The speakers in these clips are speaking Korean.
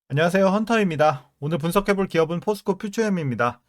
안녕하세요. 헌터입니다. 오늘 분석해볼 기업은 포스코 퓨처엠입니다.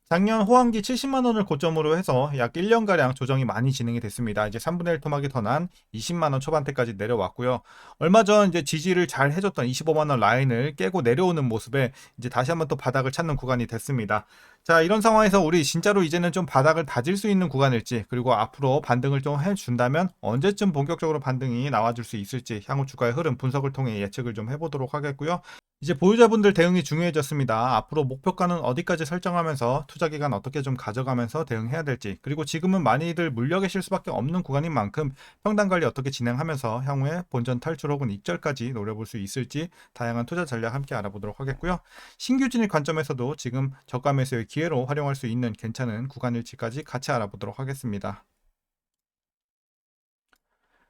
작년 호황기 70만 원을 고점으로 해서 약 1년가량 조정이 많이 진행이 됐습니다. 이제 3분의 1 토막이 더 난 20만 원 초반대까지 내려왔고요. 얼마 전 이제 지지를 잘 해줬던 25만 원 라인을 깨고 내려오는 모습에 이제 다시 한번 또 바닥을 찾는 구간이 됐습니다. 자, 이런 상황에서 우리 진짜로 이제는 좀 바닥을 다질 수 있는 구간일지, 그리고 앞으로 반등을 좀 해준다면 언제쯤 본격적으로 반등이 나와줄 수 있을지 향후 주가의 흐름 분석을 통해 예측을 좀 해보도록 하겠고요. 이제 보유자분들 대응이 중요해졌습니다. 앞으로 목표가는 어디까지 설정하면서 투자 기간 어떻게 좀 가져가면서 대응해야 될지, 그리고 지금은 많이들 물려 계실 수밖에 없는 구간인 만큼 평단 관리 어떻게 진행하면서 향후에 본전 탈출 혹은 익절까지 노려볼 수 있을지 다양한 투자 전략 함께 알아보도록 하겠고요. 신규 진입 관점에서도 지금 저가 매수의 기회로 활용할 수 있는 괜찮은 구간일지까지 같이 알아보도록 하겠습니다.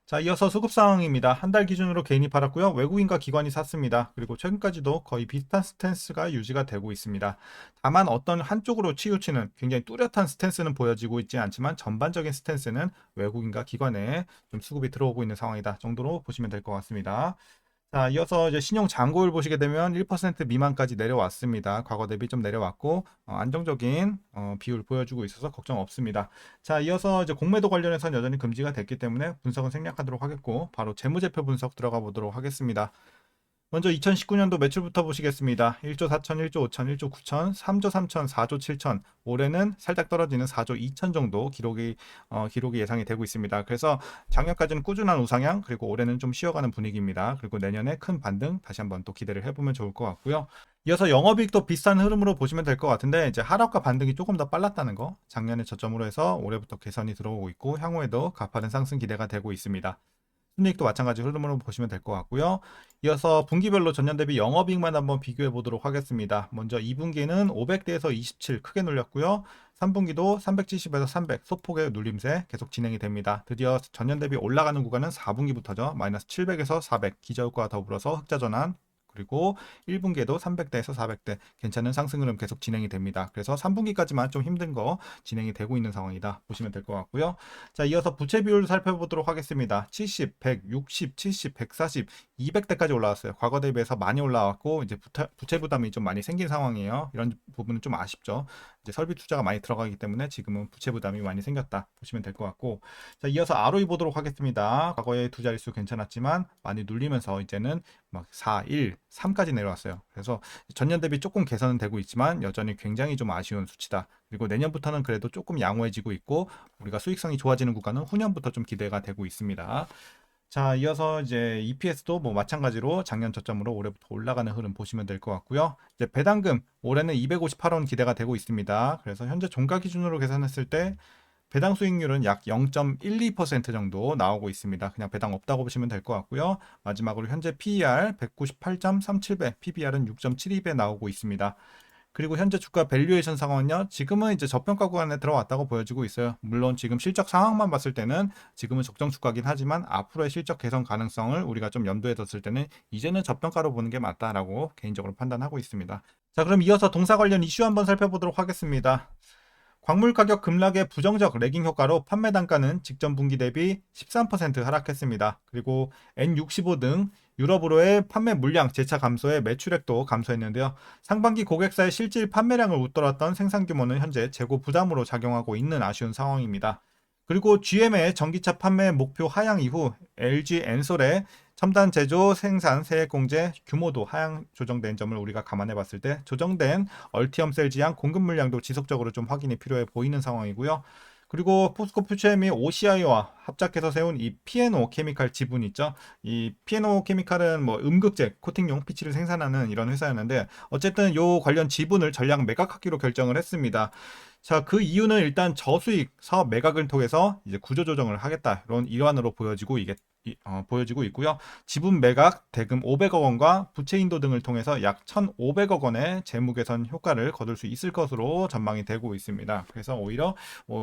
자, 이어서 수급 상황입니다. 한 달 기준으로 개인이 팔았고요. 외국인과 기관이 샀습니다. 그리고 최근까지도 거의 비슷한 스탠스가 유지가 되고 있습니다. 다만 어떤 한쪽으로 치우치는 굉장히 뚜렷한 스탠스는 보여지고 있지 않지만 전반적인 스탠스는 외국인과 기관에 좀 수급이 들어오고 있는 상황이다 정도로 보시면 될 것 같습니다. 자, 이어서 이제 신용 잔고율 보시게 되면 1% 미만까지 내려왔습니다. 과거 대비 좀 내려왔고 안정적인 비율 보여주고 있어서 걱정 없습니다. 자, 이어서 이제 공매도 관련해서는 여전히 금지가 됐기 때문에 분석은 생략하도록 하겠고 바로 재무제표 분석 들어가 보도록 하겠습니다. 먼저 2019년도 매출부터 보시겠습니다. 1조 4천, 1조 5천, 1조 9천, 3조 3천, 4조 7천, 올해는 살짝 떨어지는 4조 2천 정도 기록이 예상이 되고 있습니다. 그래서 작년까지는 꾸준한 우상향, 그리고 올해는 좀 쉬어가는 분위기입니다. 그리고 내년에 큰 반등 다시 한번 또 기대를 해보면 좋을 것 같고요. 이어서 영업이익도 비슷한 흐름으로 보시면 될 것 같은데 이제 하락과 반등이 조금 더 빨랐다는 거, 작년에 저점으로 해서 올해부터 개선이 들어오고 있고 향후에도 가파른 상승 기대가 되고 있습니다. 순이익도 마찬가지 흐름으로 보시면 될 것 같고요. 이어서 분기별로 전년 대비 영업이익만 한번 비교해 보도록 하겠습니다. 먼저 2분기는 500대에서 27 크게 눌렸고요. 3분기도 370에서 300 소폭의 눌림세 계속 진행이 됩니다. 드디어 전년 대비 올라가는 구간은 4분기부터죠. 마이너스 700에서 400 기저효과와 더불어서 흑자 전환, 그리고 1분기에도 300대에서 400대 괜찮은 상승 흐름 계속 진행이 됩니다. 그래서 3분기까지만 좀 힘든 거 진행이 되고 있는 상황이다 보시면 될 것 같고요. 자, 이어서 부채 비율 살펴보도록 하겠습니다. 70, 100, 60, 70, 140, 200대까지 올라왔어요. 과거 대비해서 많이 올라왔고 이제 부채 부담이 좀 많이 생긴 상황이에요. 이런 부분은 좀 아쉽죠. 이제 설비 투자가 많이 들어가기 때문에 지금은 부채 부담이 많이 생겼다 보시면 될 것 같고, 자, 이어서 ROE 보도록 하겠습니다. 과거에 두 자릿수 괜찮았지만 많이 눌리면서 이제는 막 4, 1, 3까지 내려왔어요. 그래서 전년 대비 조금 개선은 되고 있지만 여전히 굉장히 좀 아쉬운 수치다. 그리고 내년부터는 그래도 조금 양호해지고 있고 우리가 수익성이 좋아지는 구간은 후년부터 좀 기대가 되고 있습니다. 자, 이어서 이제 EPS도 뭐 마찬가지로 작년 저점으로 올해부터 올라가는 흐름 보시면 될 것 같고요. 이제 배당금 올해는 258원 기대가 되고 있습니다. 그래서 현재 종가 기준으로 계산했을 때 배당 수익률은 약 0.12% 정도 나오고 있습니다. 그냥 배당 없다고 보시면 될 것 같고요. 마지막으로 현재 PER 198.37배, PBR은 6.72배 나오고 있습니다. 그리고 현재 주가 밸류에이션 상황은요. 지금은 이제 저평가 구간에 들어왔다고 보여지고 있어요. 물론 지금 실적 상황만 봤을 때는 지금은 적정 주가긴 하지만 앞으로의 실적 개선 가능성을 우리가 좀 염두에 뒀을 때는 이제는 저평가로 보는 게 맞다라고 개인적으로 판단하고 있습니다. 자, 그럼 이어서 동사 관련 이슈 한번 살펴보도록 하겠습니다. 광물 가격 급락의 부정적 레깅 효과로 판매 단가는 직전 분기 대비 13% 하락했습니다. 그리고 N65 등 유럽으로의 판매 물량 재차 감소에 매출액도 감소했는데요. 상반기 고객사의 실질 판매량을 웃돌았던 생산 규모는 현재 재고 부담으로 작용하고 있는 아쉬운 상황입니다. 그리고 GM의 전기차 판매 목표 하향 이후 LG 엔솔의 첨단 제조 생산 세액 공제 규모도 하향 조정된 점을 우리가 감안해 봤을 때 조정된 얼티엄 셀 지향 공급 물량도 지속적으로 좀 확인이 필요해 보이는 상황이고요. 그리고 포스코 퓨처엠이 OCI와 합작해서 세운 이 P&O 케미칼 지분 있죠. 이 P&O 케미칼은 뭐 음극재, 코팅용 피치를 생산하는 이런 회사였는데 어쨌든 요 관련 지분을 전량 매각하기로 결정을 했습니다. 자, 그 이유는 일단 저수익 사업 매각을 통해서 이제 구조조정을 하겠다. 이런 일환으로 보여지고 있고요. 지분 매각 대금 500억 원과 부채 인도 등을 통해서 약 1,500억 원의 재무 개선 효과를 거둘 수 있을 것으로 전망이 되고 있습니다. 그래서 오히려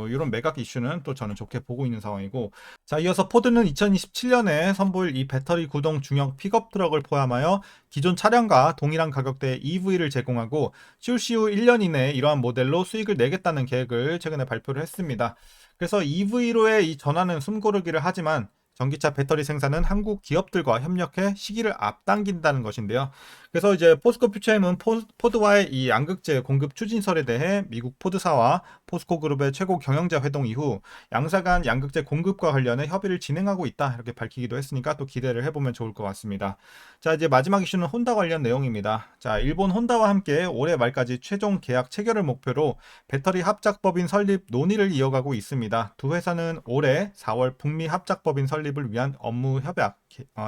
이런 매각 이슈는 또 저는 좋게 보고 있는 상황이고, 자, 이어서 포드는 2027년에 선보일 이 배터리 구동 중형 픽업 트럭을 포함하여 기존 차량과 동일한 가격대의 EV를 제공하고 출시 후 1년 이내에 이러한 모델로 수익을 내겠다는 계획을 최근에 발표를 했습니다. 그래서 EV로의 이 전환은 숨고르기를 하지만 전기차 배터리 생산은 한국 기업들과 협력해 시기를 앞당긴다는 것인데요. 그래서 이제 포스코 퓨처엠은 포드와의 이 양극재 공급 추진설에 대해 미국 포드사와 포스코 그룹의 최고 경영자 회동 이후 양사 간 양극재 공급과 관련해 협의를 진행하고 있다 이렇게 밝히기도 했으니까 또 기대를 해보면 좋을 것 같습니다. 자, 이제 마지막 이슈는 혼다 관련 내용입니다. 자, 일본 혼다와 함께 올해 말까지 최종 계약 체결을 목표로 배터리 합작법인 설립 논의를 이어가고 있습니다. 두 회사는 올해 4월 북미 합작법인 설립을 위한 업무 협약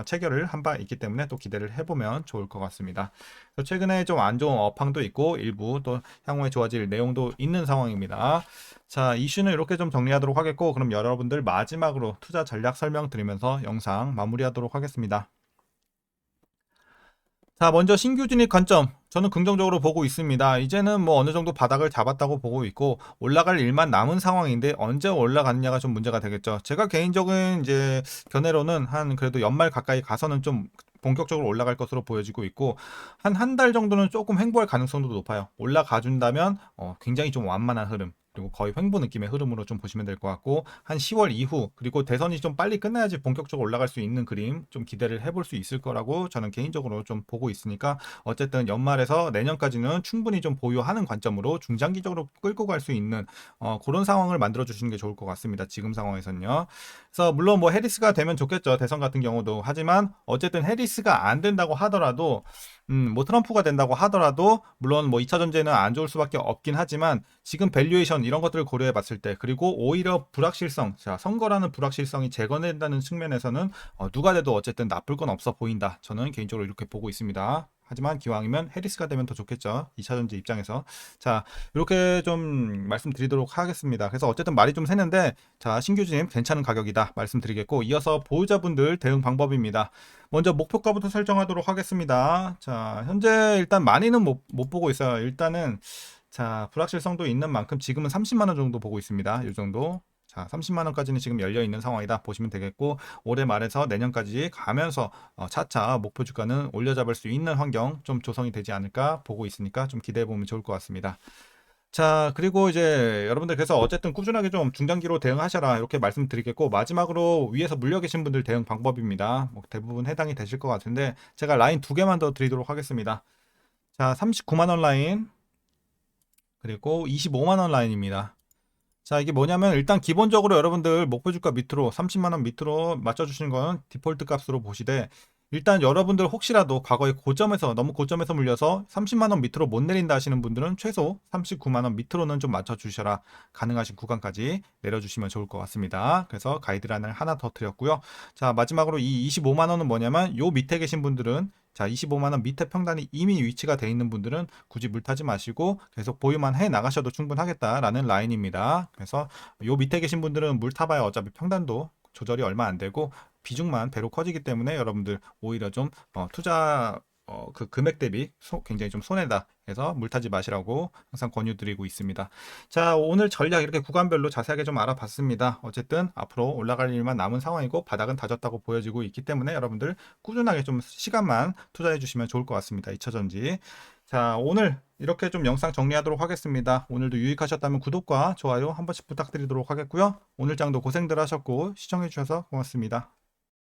체결을 한 바 있기 때문에 또 기대를 해보면 좋을 것 같습니다. 최근에 좀 안 좋은 업황도 있고 일부 또 향후에 좋아질 내용도 있는 상황입니다. 자, 이슈는 이렇게 좀 정리하도록 하겠고, 그럼 여러분들 마지막으로 투자 전략 설명 드리면서 영상 마무리하도록 하겠습니다. 자, 먼저 신규 진입 관점. 저는 긍정적으로 보고 있습니다. 이제는 뭐 어느 정도 바닥을 잡았다고 보고 있고 올라갈 일만 남은 상황인데 언제 올라가느냐가 좀 문제가 되겠죠. 제가 개인적인 이제 견해로는 한 그래도 연말 가까이 가서는 좀 본격적으로 올라갈 것으로 보여지고 있고 한 달 정도는 조금 횡보할 가능성도 높아요. 올라가 준다면 굉장히 좀 완만한 흐름 그리고 거의 횡보 느낌의 흐름으로 좀 보시면 될 것 같고 한 10월 이후 그리고 대선이 좀 빨리 끝나야지 본격적으로 올라갈 수 있는 그림 좀 기대를 해볼 수 있을 거라고 저는 개인적으로 좀 보고 있으니까 어쨌든 연말에서 내년까지는 충분히 좀 보유하는 관점으로 중장기적으로 끌고 갈 수 있는 그런 상황을 만들어 주시는 게 좋을 것 같습니다. 지금 상황에서는요. 그래서 물론 뭐 해리스가 되면 좋겠죠. 대선 같은 경우도. 하지만 어쨌든 해리스가 안 된다고 하더라도 뭐 트럼프가 된다고 하더라도 물론 뭐 2차 전제는 안 좋을 수밖에 없긴 하지만 지금 밸류에이션 이런 것들을 고려해 봤을 때 그리고 오히려 불확실성, 자, 선거라는 불확실성이 제거된다는 측면에서는 누가 돼도 어쨌든 나쁠 건 없어 보인다. 저는 개인적으로 이렇게 보고 있습니다. 하지만 기왕이면 해리스가 되면 더 좋겠죠. 2차 전지 입장에서. 자, 이렇게 좀 말씀드리도록 하겠습니다. 그래서 어쨌든 말이 좀 새는데 자, 신규 진입 괜찮은 가격이다 말씀드리겠고 이어서 보유자분들 대응 방법입니다. 먼저 목표가부터 설정하도록 하겠습니다. 자, 현재 일단 많이는 못 보고 있어요. 일단은 자, 불확실성도 있는 만큼 지금은 30만 원 정도 보고 있습니다. 이 정도. 자, 30만 원까지는 지금 열려 있는 상황이다 보시면 되겠고 올해 말에서 내년까지 가면서 차차 목표 주가는 올려잡을 수 있는 환경 좀 조성이 되지 않을까 보고 있으니까 좀 기대해 보면 좋을 것 같습니다. 자, 그리고 이제 여러분들 그래서 어쨌든 꾸준하게 좀 중장기로 대응하셔라 이렇게 말씀드리겠고 마지막으로 위에서 물려 계신 분들 대응 방법입니다. 뭐 대부분 해당이 되실 것 같은데 제가 라인 두 개만 더 드리도록 하겠습니다. 자, 39만 원 라인 그리고 25만 원 라인입니다. 자, 이게 뭐냐면 일단 기본적으로 여러분들 목표 주가 밑으로 30만 원 밑으로 맞춰 주시는 건 디폴트 값으로 보시되 일단 여러분들 혹시라도 과거에 고점에서 너무 고점에서 물려서 30만 원 밑으로 못 내린다 하시는 분들은 최소 39만 원 밑으로는 좀 맞춰 주셔라. 가능하신 구간까지 내려 주시면 좋을 것 같습니다. 그래서 가이드라인을 하나 더 드렸고요. 자, 마지막으로 이 25만 원은 뭐냐면 요 밑에 계신 분들은 자, 25만 원 밑에 평단이 이미 위치가 돼 있는 분들은 굳이 물타지 마시고 계속 보유만 해 나가셔도 충분하겠다라는 라인입니다. 그래서 요 밑에 계신 분들은 물 타봐야 어차피 평단도 조절이 얼마 안 되고 비중만 배로 커지기 때문에 여러분들 오히려 좀 투자 그 금액 대비 굉장히 좀 손해다 해서 물타지 마시라고 항상 권유드리고 있습니다. 자, 오늘 전략 이렇게 구간별로 자세하게 좀 알아봤습니다. 어쨌든 앞으로 올라갈 일만 남은 상황이고 바닥은 다졌다고 보여지고 있기 때문에 여러분들 꾸준하게 좀 시간만 투자해 주시면 좋을 것 같습니다. 2차전지. 자, 오늘 이렇게 좀 영상 정리하도록 하겠습니다. 오늘도 유익하셨다면 구독과 좋아요 한 번씩 부탁드리도록 하겠고요. 오늘 장도 고생들 하셨고 시청해 주셔서 고맙습니다.